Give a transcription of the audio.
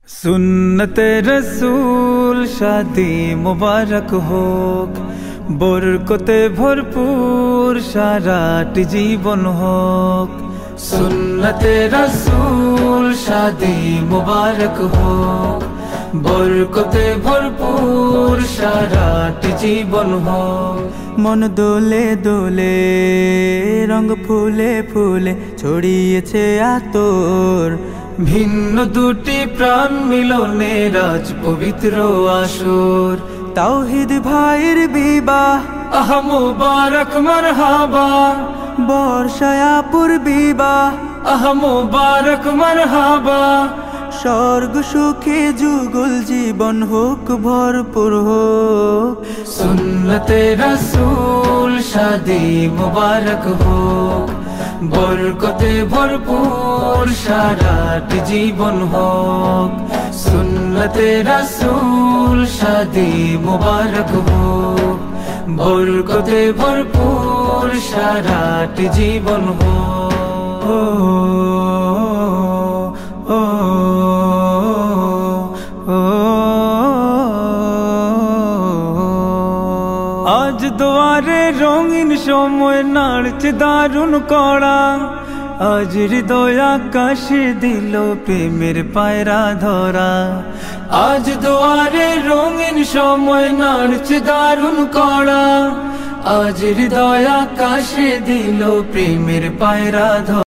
सुन्नते रसूल शादी मुबारक होक, बरकते भरपूर साराटी जीवन होक। सुन्नते रसूल शादी मुबारक होक, बरकते भरपूर साराटी जीवन होक। मन दोले दोले रंग फूले फूले ছড়িয়েছে আতর, ভিন্ন দুটি প্রাণ মিলনে রাজ পবিত্র আসর। তাওহীদ ভাইয়ের বিবাহ আহ মুবারক মারহাবা, বর্ষায় আপুর বিবাহ আহ মুবারক মারহাবা। স্বর্গ সুখে যুগল জীবন হোক ভরপুর হোক। সুন্নতে রাসূল শাদি মুবারক হোক, বরকতে ভরপুর সারাটি জীবন হোক। সুন্নতে রাসূল শাদি মুবারক হোক, বরকতে ভরপুর সারাটি জীবন হোক। আজ দুয়ারে রঙিন সময় নাড়ছে দারুণ কড়া, আজ হৃদয় আকাশে দিল প্রেমের পায়রা ধরা। আজ দুয়ারে রঙিন সময় নাড়ছে দারুণ কড়া, আজ হৃদয় আকাশে দিল প্রেমের পায়রা ধরা।